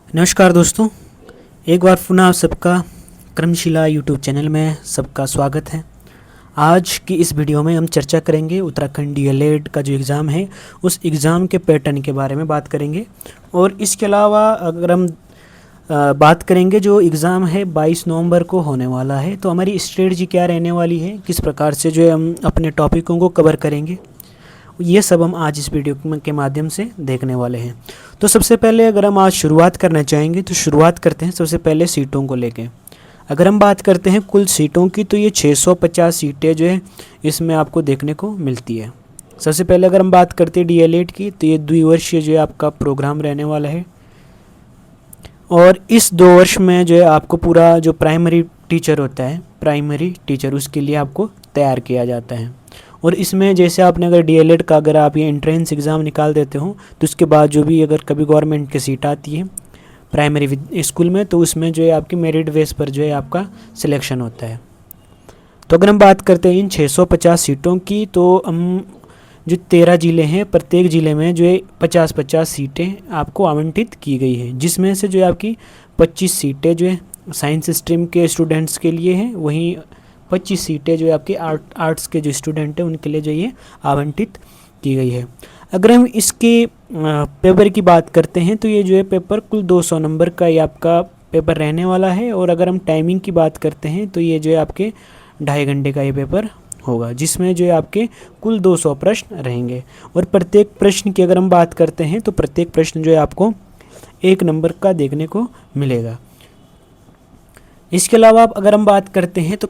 नमस्कार दोस्तों, एक बार पुनः आप सबका क्रमशिला यूट्यूब चैनल में सबका स्वागत है। आज की इस वीडियो में हम चर्चा करेंगे उत्तराखंड डीएलएड का जो एग्ज़ाम है उस एग्ज़ाम के पैटर्न के बारे में बात करेंगे। और इसके अलावा अगर हम बात करेंगे जो एग्ज़ाम है 22 नवंबर को होने वाला है, तो हमारी स्ट्रेटजी क्या रहने वाली है, किस प्रकार से जो है हम अपने टॉपिकों को कवर करेंगे, ये सब हम आज इस वीडियो के माध्यम से देखने वाले हैं। तो सबसे पहले अगर हम आज शुरुआत करना चाहेंगे तो शुरुआत करते हैं सबसे पहले सीटों को लेके। अगर हम बात करते हैं कुल सीटों की तो ये 650 सीटें जो है इसमें आपको देखने को मिलती है। सबसे पहले अगर हम बात करते हैं डीएलएड की तो ये द्विवर्षीय जो है आपका प्रोग्राम रहने वाला है। और इस 2 वर्ष में जो है आपको पूरा जो प्राइमरी टीचर होता है, प्राइमरी टीचर, उसके लिए आपको तैयार किया जाता है। और इसमें जैसे आपने अगर डीएलएड का अगर आप ये एंट्रेंस एग्ज़ाम निकाल देते हो तो उसके बाद जो भी अगर कभी गवर्नमेंट की सीट आती है प्राइमरी स्कूल में तो उसमें जो है आपकी मेरिट बेस पर जो है आपका सिलेक्शन होता है। तो अगर हम बात करते हैं इन 650 सीटों की तो हम जो 13 ज़िले हैं, प्रत्येक ज़िले में जो है 50-50 सीटें आपको आवंटित की गई है, जिसमें से जो है आपकी 25 सीटें जो है साइंस स्ट्रीम के स्टूडेंट्स के लिए हैं, वहीं 25 सीटें जो है आपके आर्ट्स के जो स्टूडेंट हैं उनके लिए जो ये आवंटित की गई है। अगर हम इसके पेपर की बात करते हैं तो ये जो है पेपर कुल 200 नंबर का ये आपका पेपर रहने वाला है। और अगर हम टाइमिंग की बात करते हैं तो ये जो है आपके 2.5 घंटे का ये पेपर होगा, जिसमें जो है आपके कुल 200 प्रश्न रहेंगे। और प्रत्येक प्रश्न की अगर हम बात करते हैं तो प्रत्येक प्रश्न जो है आपको 1 नंबर का देखने को मिलेगा। इसके अलावा अगर हम बात करते हैं तो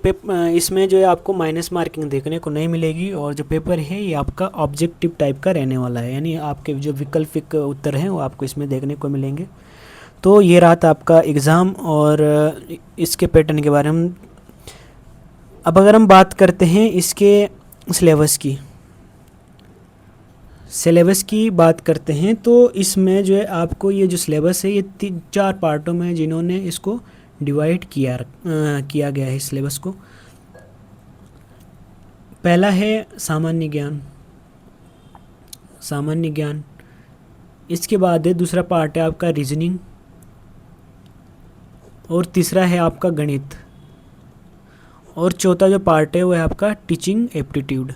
इसमें जो है आपको माइनस मार्किंग देखने को नहीं मिलेगी। और जो पेपर है ये आपका ऑब्जेक्टिव टाइप का रहने वाला है, यानी आपके जो वैकल्पिक उत्तर हैं वो आपको इसमें देखने को मिलेंगे। तो ये रात आपका एग्ज़ाम और इसके पैटर्न के बारे में। अब अगर हम बात करते हैं इसके सिलेबस की बात करते हैं तो इसमें जो है आपको ये जो सिलेबस है ये 4 पार्टों में जिन्होंने इसको डिवाइड किया गया है इस सिलेबस को। पहला है सामान्य ज्ञान। इसके बाद है दूसरा पार्ट है आपका रीजनिंग, और तीसरा है आपका गणित, और चौथा जो पार्ट है वो है आपका टीचिंग एप्टीट्यूड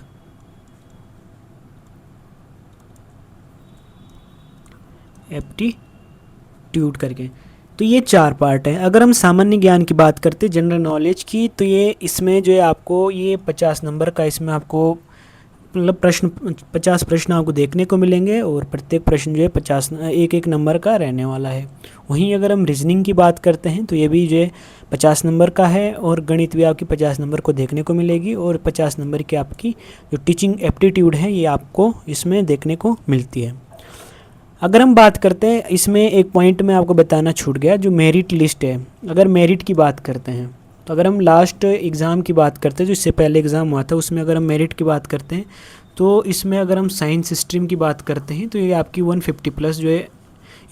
करके। तो ये 4 पार्ट है। अगर हम सामान्य ज्ञान की बात करते हैं, जनरल नॉलेज की, तो ये इसमें जो है आपको ये 50 नंबर का इसमें आपको मतलब 50 प्रश्न आपको देखने को मिलेंगे। और प्रत्येक प्रश्न जो है 1 नंबर का रहने वाला है। वहीं अगर हम रीजनिंग की बात करते हैं तो ये भी जो है 50 नंबर का है, और गणित भी आपकी 50 नंबर को देखने को मिलेगी। और 50 नंबर की आपकी जो टीचिंग एप्टीट्यूड है ये आपको इसमें देखने को मिलती है। अगर हम बात करते हैं, इसमें एक पॉइंट में आपको बताना छूट गया, जो मेरिट लिस्ट है। अगर मेरिट की बात करते हैं तो अगर हम लास्ट एग्ज़ाम की बात करते हैं जो इससे पहले एग्ज़ाम हुआ था उसमें अगर हम मेरिट की बात करते हैं तो इसमें अगर हम साइंस स्ट्रीम की बात करते हैं तो ये आपकी 150 प्लस जो है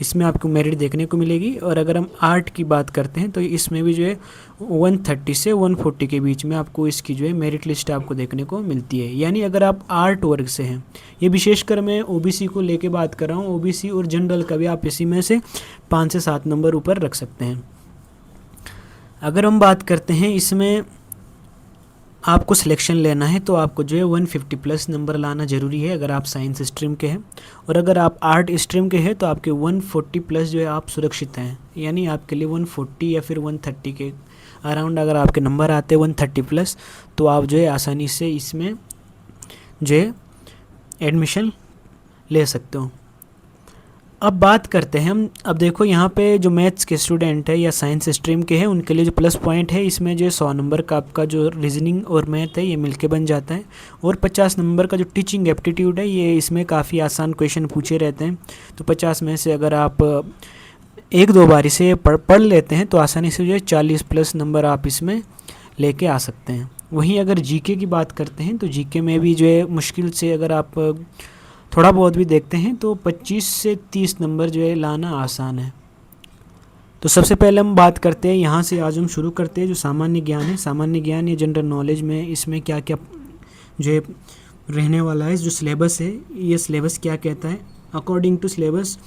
इसमें आपको मेरिट देखने को मिलेगी। और अगर हम आर्ट की बात करते हैं तो इसमें भी जो है 130 से 140 के बीच में आपको इसकी जो है मेरिट लिस्ट आपको देखने को मिलती है। यानी अगर आप आर्ट वर्ग से हैं, ये विशेषकर मैं ओबीसी को लेके बात कर रहा हूँ, ओबीसी और जनरल का भी आप इसी में से 5 से 7 नंबर ऊपर रख सकते हैं। अगर हम बात करते हैं इसमें आपको सिलेक्शन लेना है तो आपको जो है 150 प्लस नंबर लाना ज़रूरी है अगर आप साइंस स्ट्रीम के हैं। और अगर आप आर्ट स्ट्रीम के हैं तो आपके 140 प्लस जो है आप सुरक्षित हैं, यानी आपके लिए 140 या फिर 130 के अराउंड अगर आपके नंबर आते हैं 130 प्लस तो आप जो है आसानी से इसमें जो है एडमिशन ले सकते हो। अब बात करते हैं हम, अब देखो यहाँ पे जो मैथ्स के स्टूडेंट है या साइंस स्ट्रीम के हैं उनके लिए जो प्लस पॉइंट है इसमें जो 100 नंबर का आपका जो रीजनिंग और मैथ है ये मिलके बन जाता है। और 50 नंबर का जो टीचिंग एप्टीट्यूड है ये इसमें काफ़ी आसान क्वेश्चन पूछे रहते हैं। तो 50 में से अगर आप 1-2 बार इसे पढ़ लेते हैं तो आसानी से जो है 40 प्लस नंबर आप इसमें लेके आ सकते हैं। वहीं अगर जीके की बात करते हैं तो जीके में भी जो है मुश्किल से अगर आप थोड़ा बहुत भी देखते हैं तो 25 से 30 नंबर जो है लाना आसान है। तो सबसे पहले हम बात करते हैं यहाँ से, आज हम शुरू करते हैं जो सामान्य ज्ञान है। सामान्य ज्ञान या जनरल नॉलेज में इसमें क्या क्या जो है रहने वाला है, जो सिलेबस है ये सिलेबस क्या कहता है। अकॉर्डिंग टू सिलेबस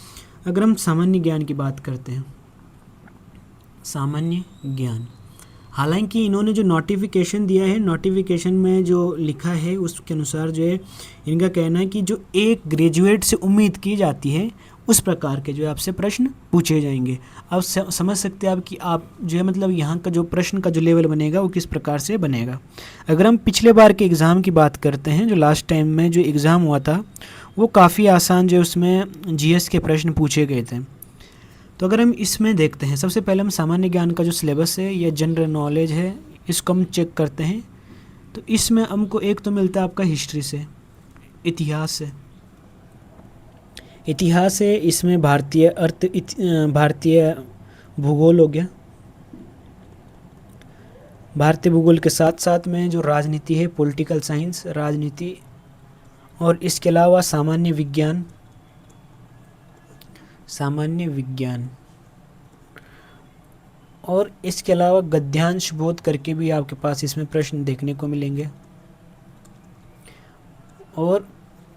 अगर हम सामान्य ज्ञान की बात करते हैं सामान्य ज्ञान। हालांकि इन्होंने जो नोटिफिकेशन दिया है, नोटिफिकेशन में जो लिखा है उसके अनुसार जो है इनका कहना है कि जो एक ग्रेजुएट से उम्मीद की जाती है उस प्रकार के जो है आपसे प्रश्न पूछे जाएंगे। अब समझ सकते हैं आप कि आप जो है मतलब यहाँ का जो प्रश्न का जो लेवल बनेगा वो किस प्रकार से बनेगा। अगर हम पिछले बार के एग्ज़ाम की बात करते हैं, जो लास्ट टाइम में जो एग्ज़ाम हुआ था वो काफ़ी आसान जो उसमें जीएस के प्रश्न पूछे गए थे। तो अगर हम इसमें देखते हैं, सबसे पहले हम सामान्य ज्ञान का जो सिलेबस है या जनरल नॉलेज है इसको हम चेक करते हैं। तो इसमें हमको एक तो मिलता है आपका हिस्ट्री से, इतिहास से। इतिहास है, इसमें भारतीय भूगोल हो गया। भारतीय भूगोल के साथ साथ में जो राजनीति है, पॉलिटिकल साइंस, राजनीति, और इसके अलावा सामान्य विज्ञान, और इसके अलावा गद्यांश बोध करके भी आपके पास इसमें प्रश्न देखने को मिलेंगे, और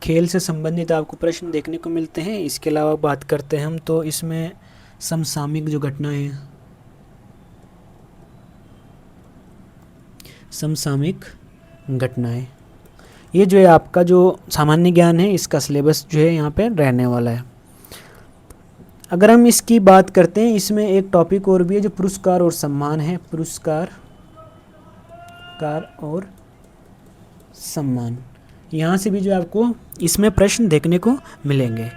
खेल से संबंधित आपको प्रश्न देखने को मिलते हैं। इसके अलावा बात करते हैं हम तो इसमें समसामयिक जो घटनाएं हैं, समसामयिक घटनाएं, ये जो है आपका जो सामान्य ज्ञान है इसका सिलेबस जो है यहाँ पे रहने वाला है। अगर हम इसकी बात करते हैं, इसमें एक टॉपिक और भी है जो पुरस्कार और सम्मान है, पुरस्कार और सम्मान। यहाँ से भी जो आपको इसमें प्रश्न देखने को मिलेंगे।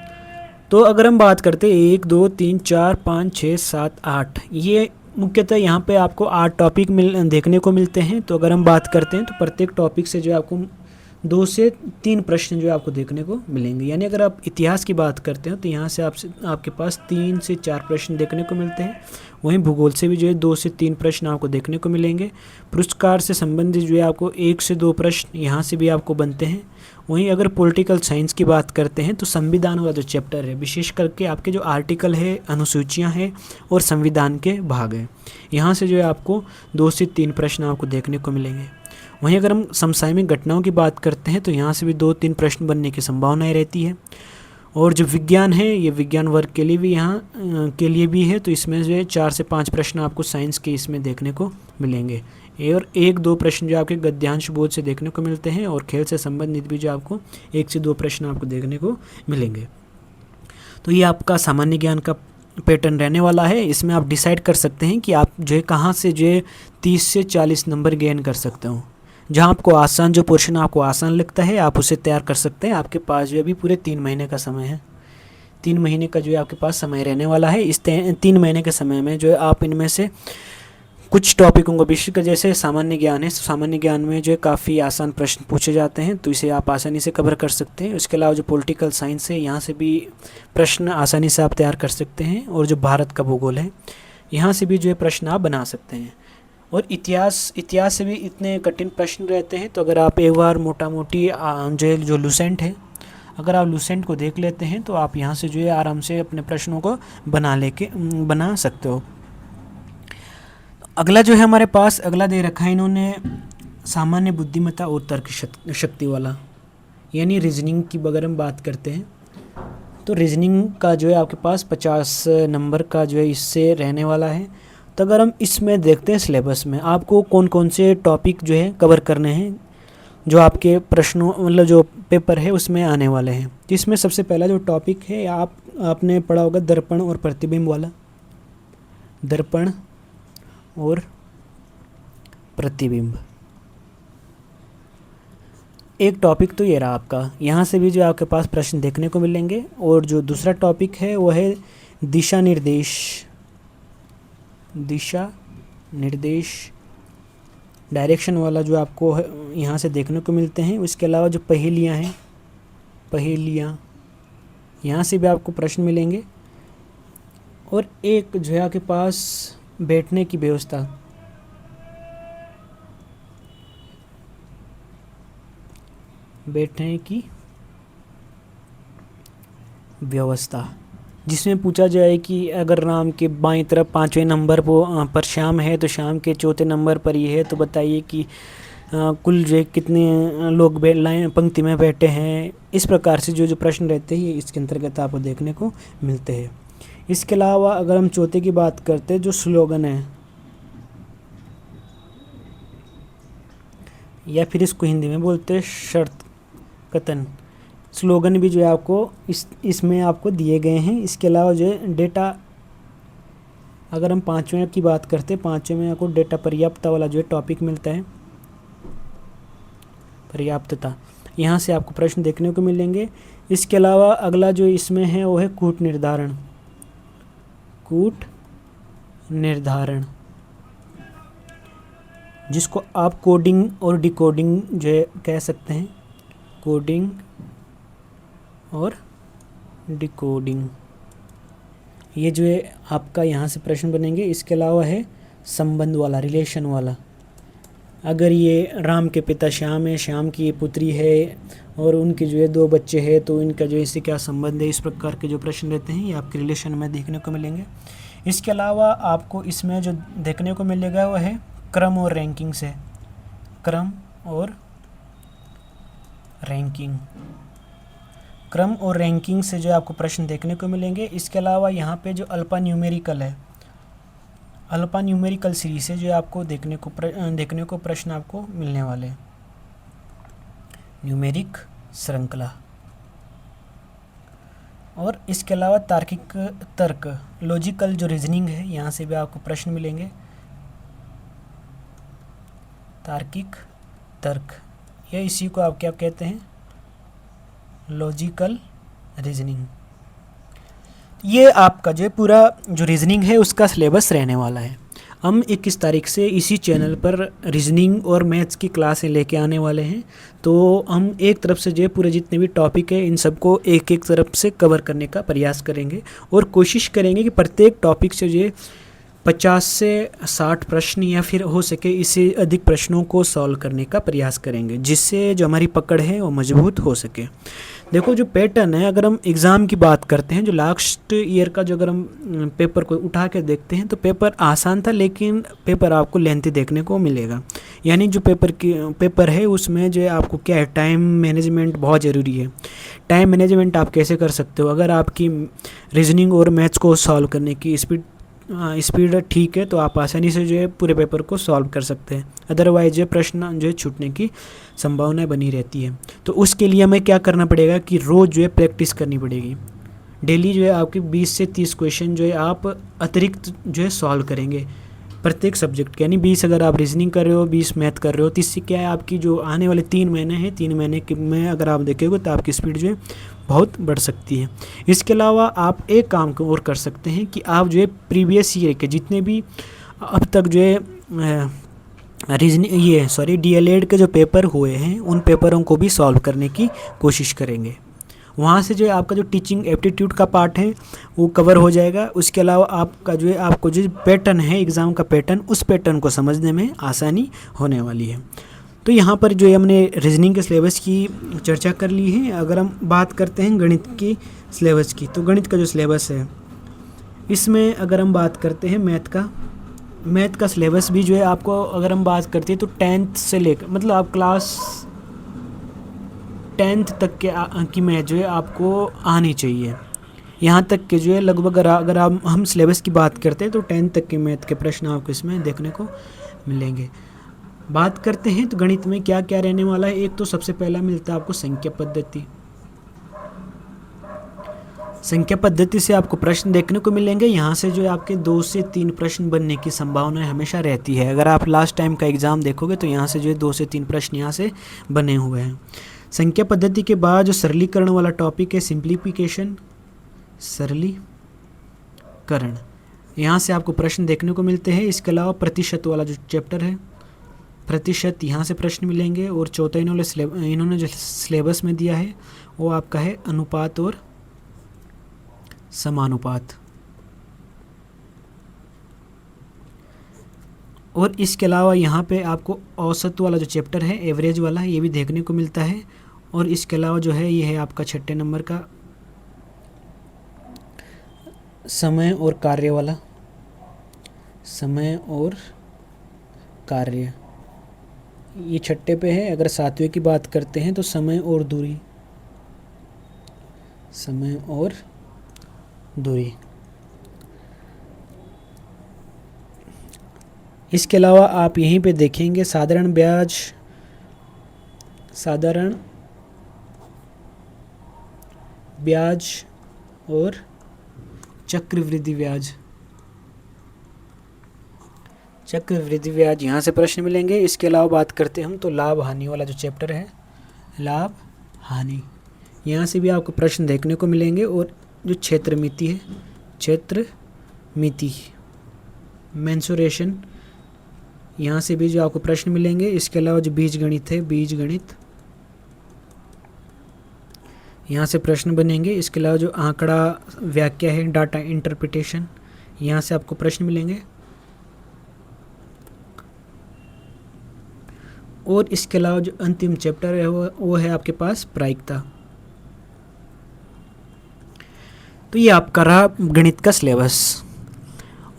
तो अगर हम बात करते हैं 1 2 3 4 5 6 7 8, ये मुख्यतः यहाँ पे आपको 8 टॉपिक देखने को मिलते हैं। तो अगर हम बात करते हैं तो प्रत्येक टॉपिक से जो आपको 2 से 3 प्रश्न जो आपको देखने को मिलेंगे। यानी अगर आप इतिहास की बात करते हैं तो यहाँ से आपके पास 3 से 4 प्रश्न देखने को मिलते हैं। वहीं भूगोल से भी जो है 2 से 3 प्रश्न आपको देखने को मिलेंगे। पुरस्कार से संबंधित जो है आपको 1 से 2 प्रश्न यहाँ से भी आपको बनते हैं। वहीं अगर पॉलिटिकल साइंस की बात करते हैं तो संविधान वाला जो चैप्टर है, विशेष करके आपके जो आर्टिकल है, अनुसूचियाँ हैं और संविधान के भाग हैं, यहाँ से जो है आपको 2 से 3 प्रश्न आपको देखने को मिलेंगे। वहीं अगर हम समसामयिक घटनाओं की बात करते हैं तो यहाँ से भी 2-3 प्रश्न बनने की संभावनाएं रहती है। और जो विज्ञान है, ये विज्ञान वर्ग के लिए भी यहाँ के लिए भी है, तो इसमें जो है 4 से 5 प्रश्न आपको साइंस के इसमें देखने को मिलेंगे। और 1-2 प्रश्न जो आपके गद्यांश बोध से देखने को मिलते हैं, और खेल से संबंधित भी जो आपको 1 से 2 प्रश्न आपको देखने को मिलेंगे। तो ये आपका सामान्य ज्ञान का पैटर्न रहने वाला है। इसमें आप डिसाइड कर सकते हैं कि आप जो है कहाँ से जो है 30 से 40 नंबर गेन कर सकते हो। जहाँ आपको आसान, जो पोर्शन आपको आसान लगता है आप उसे तैयार कर सकते हैं। आपके पास जो है अभी पूरे 3 महीने का समय है। 3 महीने का जो है आपके पास समय रहने वाला है। इस 3 महीने के समय में जो है आप इनमें से कुछ टॉपिकों को, विशेषकर जैसे सामान्य ज्ञान है, सामान्य ज्ञान में जो है काफ़ी आसान प्रश्न पूछे जाते हैं, तो इसे आप आसानी से कवर कर सकते हैं। उसके अलावा जो पॉलिटिकल साइंस है, यहाँ से भी प्रश्न आसानी से आप तैयार कर सकते हैं। और जो भारत का भूगोल है, यहाँ से भी जो है प्रश्न आप बना सकते हैं। और इतिहास से भी इतने कठिन प्रश्न रहते हैं, तो अगर आप एक बार मोटा मोटी जो लूसेंट है, अगर आप लूसेंट को देख लेते हैं तो आप यहाँ से जो है आराम से अपने प्रश्नों को बना सकते हो। अगला जो है हमारे पास, अगला दे रखा है इन्होंने सामान्य बुद्धिमत्ता और तर्क शक्ति वाला, यानी रीजनिंग की अगर हम बात करते हैं तो रीजनिंग का जो है आपके पास 50 नंबर का जो है इससे रहने वाला है। तो अगर हम इसमें देखते हैं सिलेबस में आपको कौन कौन से टॉपिक जो है कवर करने हैं, जो आपके प्रश्नों मतलब जो पेपर है उसमें आने वाले हैं। तो इसमें सबसे पहला जो टॉपिक है आपने पढ़ा होगा दर्पण और प्रतिबिंब वाला, दर्पण और प्रतिबिंब। एक टॉपिक तो ये रहा आपका, यहाँ से भी जो आपके पास प्रश्न देखने को मिलेंगे। और जो दूसरा टॉपिक है वो है दिशा निर्देश, डायरेक्शन वाला, जो आपको यहाँ से देखने को मिलते हैं। उसके अलावा जो पहेलियाँ हैं, यहाँ से भी आपको प्रश्न मिलेंगे। और एक जो है आपके पास बैठने की व्यवस्था, जिसमें पूछा जाए कि अगर राम के बाईं तरफ 5वें नंबर पर श्याम है तो श्याम के 4थे नंबर पर ये है, तो बताइए कि कुल जो कितने लोग लाइन पंक्ति में बैठे हैं। इस प्रकार से जो प्रश्न रहते हैं इसके अंतर्गत आपको देखने को मिलते हैं। इसके अलावा अगर हम चौथे की बात करते हैं, जो स्लोगन है या फिर इसको हिंदी में बोलते हैं शर्त कथन, स्लोगन भी जो है आपको इसमें आपको दिए गए हैं। इसके अलावा जो है डेटा, अगर हम पाँचवें की बात करते हैं, पाँचवें में आपको डेटा पर्याप्तता वाला जो है टॉपिक मिलता है, पर्याप्तता, यहाँ से आपको प्रश्न देखने को मिलेंगे। इसके अलावा अगला जो इसमें है वो है कूट निर्धारण, कूट निर्धारण, जिसको आप कोडिंग और डिकोडिंग जो है कह सकते हैं, कोडिंग और डिकोडिंग, ये जो है आपका यहाँ से प्रश्न बनेंगे। इसके अलावा है संबंध वाला, रिलेशन वाला, अगर ये राम के पिता श्याम है, श्याम की ये पुत्री है और उनके जो है 2 बच्चे हैं, तो इनका जो इससे क्या संबंध है, इस प्रकार के जो प्रश्न रहते हैं ये आपके रिलेशन में देखने को मिलेंगे। इसके अलावा आपको इसमें जो देखने को मिलेगा वो है क्रम और रैंकिंग से, क्रम और रैंकिंग, क्रम और रैंकिंग से जो आपको प्रश्न देखने को मिलेंगे। इसके अलावा यहाँ पे जो अल्फा न्यूमेरिकल है, अल्फा न्यूमेरिकल सीरीज से जो आपको देखने को प्रश्न आपको मिलने वाले हैं, न्यूमेरिक श्रृंखला। और इसके अलावा तार्किक तर्क, लॉजिकल जो रीजनिंग है, यहाँ से भी आपको प्रश्न मिलेंगे, तार्किक तर्क, या इसी को आप क्या कहते हैं, लॉजिकल रीजनिंग। ये आपका जो पूरा जो रीजनिंग है उसका सिलेबस रहने वाला है। हम 21 तारीख से इसी चैनल पर रीजनिंग और मैथ्स की क्लासें लेके आने वाले हैं। तो हम एक तरफ से जो पूरे जितने भी टॉपिक है इन सबको एक एक तरफ से कवर करने का प्रयास करेंगे और कोशिश करेंगे कि प्रत्येक टॉपिक से जो 50 से 60 प्रश्न या फिर हो सके इससे अधिक प्रश्नों को सॉल्व करने का प्रयास करेंगे, जिससे जो हमारी पकड़ है वो मजबूत हो सके। देखो जो पैटर्न है, अगर हम एग्ज़ाम की बात करते हैं, जो लास्ट ईयर का जो अगर हम पेपर को उठा के देखते हैं तो पेपर आसान था, लेकिन पेपर आपको लेंथी देखने को मिलेगा। यानी जो पेपर है उसमें जो है आपको क्या है, टाइम मैनेजमेंट बहुत ज़रूरी है। टाइम मैनेजमेंट आप कैसे कर सकते हो, अगर आपकी रीजनिंग और मैथ्स को सॉल्व करने की स्पीड ठीक है तो आप आसानी से जो है पूरे पेपर को सॉल्व कर सकते हैं। अदरवाइज जो प्रश्न जो है छूटने की संभावना बनी रहती है। तो उसके लिए हमें क्या करना पड़ेगा कि रोज़ जो है प्रैक्टिस करनी पड़ेगी। डेली जो है आपके 20 से 30 क्वेश्चन जो है आप अतिरिक्त जो है सॉल्व करेंगे प्रत्येक सब्जेक्ट के। यानी 20 अगर आप रीजनिंग कर रहे हो, 20 मैथ कर रहे हो, तो इससे क्या है आपकी जो आने वाले 3 महीने हैं, 3 महीने में अगर आप देखेंगे तो आपकी स्पीड जो है बहुत बढ़ सकती है। इसके अलावा आप एक काम और कर सकते हैं कि आप जो है प्रीवियस ईयर के जितने भी अब तक जो है DLED के जो पेपर हुए हैं उन पेपरों को भी सॉल्व करने की कोशिश करेंगे। वहाँ से जो है आपका जो टीचिंग एप्टीट्यूड का पार्ट है वो कवर हो जाएगा। उसके अलावा आपका जो है आपको जो पैटर्न है एग्ज़ाम का पैटर्न, उस पैटर्न को समझने में आसानी होने वाली है। तो यहाँ पर जो है हमने रीजनिंग के सिलेबस की चर्चा कर ली है। अगर हम बात करते हैं गणित की सिलेबस की, तो गणित का जो सिलेबस है इसमें अगर हम बात करते हैं मैथ का सिलेबस भी जो है आपको अगर हम बात करते हैं तो 10th से लेकर मतलब आप क्लास 10th तक की मैथ जो है आपको आनी चाहिए। यहाँ तक के जो है लगभग अगर हम सिलेबस की बात करते हैं तो 10th तक के मैथ के प्रश्न आपको इसमें देखने को मिलेंगे। बात करते हैं तो गणित में क्या क्या रहने वाला है। एक तो सबसे पहला मिलता है आपको संख्या पद्धति। संख्या पद्धति से आपको प्रश्न देखने को मिलेंगे। यहाँ से जो है आपके 2 से 3 प्रश्न बनने की संभावना हमेशा रहती है। अगर आप लास्ट टाइम का एग्ज़ाम देखोगे तो यहाँ से जो है 2 से 3 प्रश्न यहाँ से बने हुए हैं। संख्या पद्धति के बाद जो सरलीकरण वाला टॉपिक है, सिंप्लीफिकेशन, सरलीकरण, यहाँ से आपको प्रश्न देखने को मिलते हैं। इसके अलावा प्रतिशत वाला जो चैप्टर है, प्रतिशत, यहाँ से प्रश्न मिलेंगे। और चौथा इन्होंने जो सिलेबस में दिया है वो आपका है अनुपात और समानुपात। और इसके अलावा यहाँ पे आपको औसत वाला जो चैप्टर है, एवरेज वाला, ये भी देखने को मिलता है। और इसके अलावा जो है ये है आपका 6 नंबर का समय और कार्य वाला, समय और कार्य, ये 6 पे है। अगर 7वें की बात करते हैं तो समय और दूरी, समय और दूरी, इसके अलावा आप यहीं पे देखेंगे साधारण ब्याज और चक्रवृद्धि ब्याज यहाँ से प्रश्न मिलेंगे। इसके अलावा बात करते हैं हम तो लाभ हानि वाला जो चैप्टर है, लाभ हानि, यहाँ से भी आपको प्रश्न देखने को मिलेंगे। और जो क्षेत्र मिति मेंसुरेशन, यहाँ से भी जो आपको प्रश्न मिलेंगे। इसके अलावा जो बीजगणित है, यहाँ से प्रश्न बनेंगे। इसके अलावा जो आंकड़ा व्याख्या है, डाटा इंटरप्रिटेशन, यहाँ से आपको प्रश्न मिलेंगे। और इसके अलावा जो अंतिम चैप्टर है वो है आपके पास प्रायिकता। तो ये आपका रहा गणित का सिलेबस।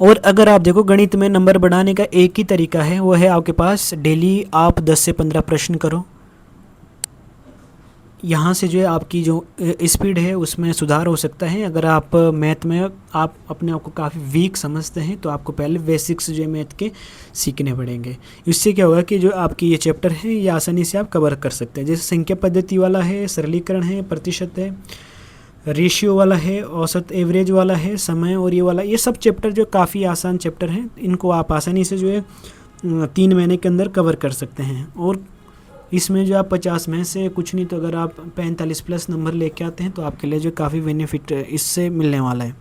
और अगर आप देखो गणित में नंबर बढ़ाने का एक ही तरीका है, वो है आपके पास डेली आप 10 से 15 प्रश्न करो। यहाँ से जो है आपकी जो स्पीड है उसमें सुधार हो सकता है। अगर आप मैथ में आप अपने आप को काफ़ी वीक समझते हैं तो आपको पहले बेसिक्स जो है मैथ के सीखने पड़ेंगे। इससे क्या होगा कि जो आपकी ये चैप्टर है ये आसानी से आप कवर कर सकते हैं। जैसे संख्या पद्धति वाला है, सरलीकरण है, प्रतिशत है, रेशियो वाला है, औसत एवरेज वाला है, समय और ये वाला, ये सब चैप्टर जो काफ़ी आसान चैप्टर हैं, इनको आप आसानी से जो है 3 महीने के अंदर कवर कर सकते हैं। और इसमें जो आप 50 में से कुछ नहीं तो अगर आप 45 प्लस नंबर लेके आते हैं तो आपके लिए जो काफ़ी बेनिफिट इससे मिलने वाला है।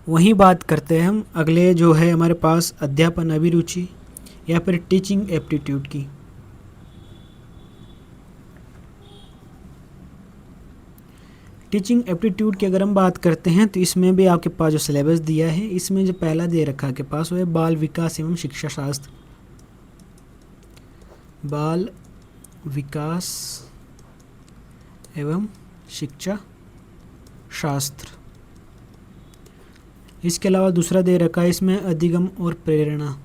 वहीं बात करते हैं हम अगले जो है हमारे पास अध्यापन अभिरुचि या फिर टीचिंग एप्टीट्यूड की। टीचिंग एप्टीट्यूड की अगर हम बात करते हैं तो इसमें भी आपके पास जो सिलेबस दिया है, इसमें जो पहला दे रखा है आपके पास वो है बाल विकास एवं शिक्षा शास्त्र। बाल विकास एवं शिक्षा शास्त्र। इसके अलावा दूसरा दे रखा है इसमें अधिगम और प्रेरणा।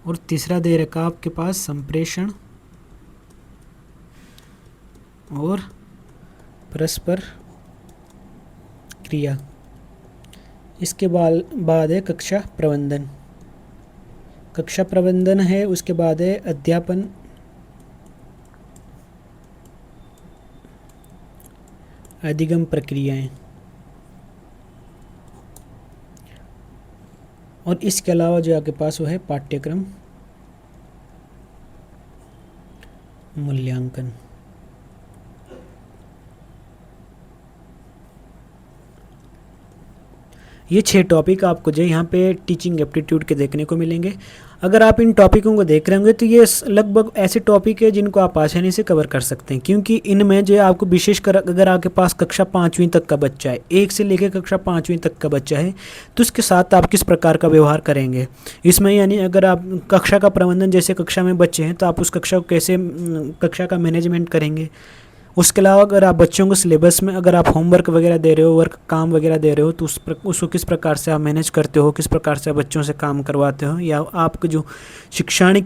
और तीसरा दे रखा आपके पास संप्रेषण और परस्पर क्रिया। इसके बाद है कक्षा प्रबंधन है। उसके बाद है अध्यापन अधिगम प्रक्रियाएं। और इसके अलावा जो आपके पास वो है पाठ्यक्रम मूल्यांकन। ये 6 टॉपिक आपको जो यहाँ पे टीचिंग एप्टीट्यूड के देखने को मिलेंगे। अगर आप इन टॉपिकों को देख रहे होंगे तो ये लगभग ऐसे टॉपिक है जिनको आप आसानी से कवर कर सकते हैं, क्योंकि इनमें जो है आपको विशेषकर अगर आपके पास कक्षा 5वीं तक का बच्चा है, 1 से लेकर कक्षा 5वीं तक का बच्चा है, तो उसके साथ आप किस प्रकार का व्यवहार करेंगे इसमें। यानी अगर आप कक्षा का प्रबंधन, जैसे कक्षा में बच्चे हैं तो आप उस कक्षा को कैसे कक्षा का मैनेजमेंट करेंगे। उसके अलावा अगर आप बच्चों को सिलेबस में अगर आप होमवर्क वगैरह दे रहे हो, काम वगैरह दे रहे हो, तो उसको किस प्रकार से आप मैनेज करते हो, किस प्रकार से आप बच्चों से काम करवाते हो, या आपका जो शिक्षण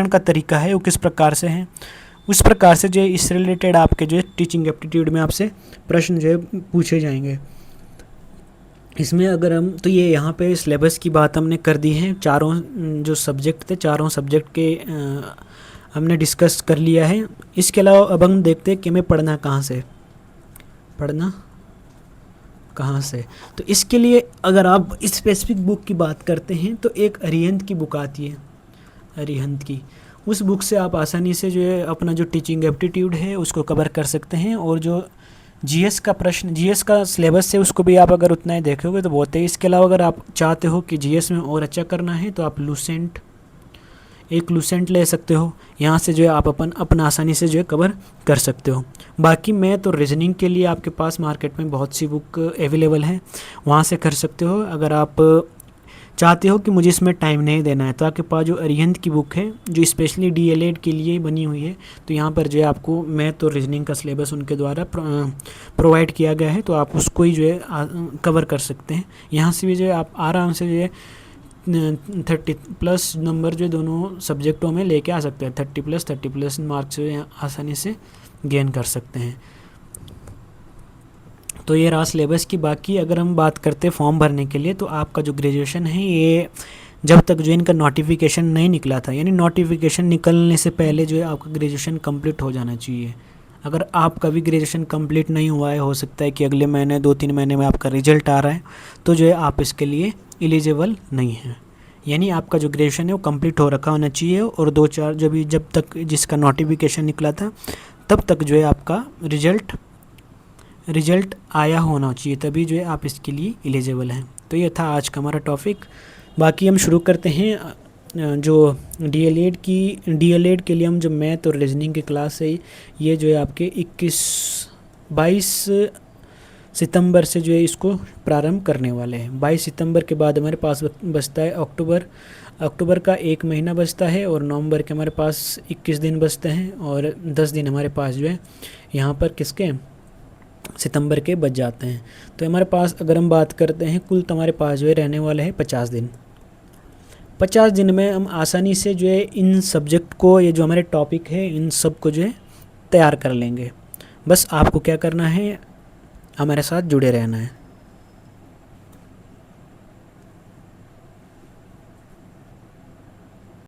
का तरीका है वो किस प्रकार से है, उस प्रकार से जो इस रिलेटेड आपके जो टीचिंग एप्टीट्यूड में आपसे प्रश्न जो है पूछे जाएंगे। इसमें अगर हम तो ये यहाँ पे सिलेबस की बात हमने कर दी है। चारों जो सब्जेक्ट थे, चारों सब्जेक्ट के हमने डिस्कस कर लिया है। इसके अलावा अब हम देखते हैं कि हमें पढ़ना कहाँ से। तो इसके लिए अगर आप स्पेसिफिक बुक की बात करते हैं तो एक अरिहंत की बुक आती है, अरिहंत की। उस बुक से आप आसानी से जो है अपना जो टीचिंग एप्टीट्यूड है उसको कवर कर सकते हैं। और जो जीएस का सिलेबस है उसको भी आप अगर उतना ही देखोगे तो बहुत है। इसके अलावा अगर आप चाहते हो कि जीएस में और अच्छा करना है तो आप लूसेंट ले सकते हो। यहाँ से जो है आप अपना आसानी से जो है कवर कर सकते हो। बाकी मैथ और रीजनिंग के लिए आपके पास मार्केट में बहुत सी बुक अवेलेबल हैं, वहाँ से कर सकते हो। अगर आप चाहते हो कि मुझे इसमें टाइम नहीं देना है तो आपके पास जो अरिहंत की बुक है जो स्पेशली डीएलएड के लिए बनी हुई है, तो यहाँ पर जो है आपको मैथ और रीजनिंग का सिलेबस उनके द्वारा प्रोवाइड किया गया है, तो आप उसको ही जो है कवर कर सकते हैं। यहाँ से भी जो है आप आराम से जो है 30+ नंबर जो दोनों सब्जेक्टों में लेके आ सकते हैं, 30+ मार्क्स जो है आसानी से गेन कर सकते हैं। तो ये रहा सिलेबस की। बाकी अगर हम बात करते हैं फॉर्म भरने के लिए, तो आपका जो ग्रेजुएशन है ये जब तक जो इनका नोटिफिकेशन नहीं निकला था, यानी नोटिफिकेशन निकलने से पहले जो है आपका ग्रेजुएशन कंप्लीट हो जाना चाहिए। अगर आपका भी ग्रेजुएशन कंप्लीट नहीं हुआ है, हो सकता है कि अगले महीने 2-3 महीने में आपका रिजल्ट आ रहा है, तो जो है आप इसके लिए एलिजिबल नहीं हैं। यानी आपका जो ग्रेजुएशन है वो कंप्लीट हो रखा होना चाहिए, और 2-4 जब तक जिसका नोटिफिकेशन निकला था तब तक जो है आपका रिजल्ट आया होना चाहिए, तभी जो है आप इसके लिए एलिजिबल हैं। तो ये था आज का हमारा टॉपिक। बाकी हम शुरू करते हैं जो डीएलएड के लिए हम जो मैथ और रीजनिंग की क्लास है, ये जो है आपके 22 सितंबर से जो है इसको प्रारंभ करने वाले हैं। 22 सितंबर के बाद हमारे पास बचता है अक्टूबर का 1 महीना बचता है, और नवंबर के हमारे पास 21 दिन बचते हैं, और 10 दिन हमारे पास जो है यहाँ पर किसके सितंबर के बच जाते हैं। तो हमारे पास अगर हम बात करते हैं कुल, तो हमारे पास जो है रहने वाले हैं 50 दिन। 50 दिन में हम आसानी से जो है इन सब्जेक्ट को, ये जो हमारे टॉपिक है, इन सब को जो है तैयार कर लेंगे। बस आपको क्या करना है, हमारे साथ जुड़े रहना है।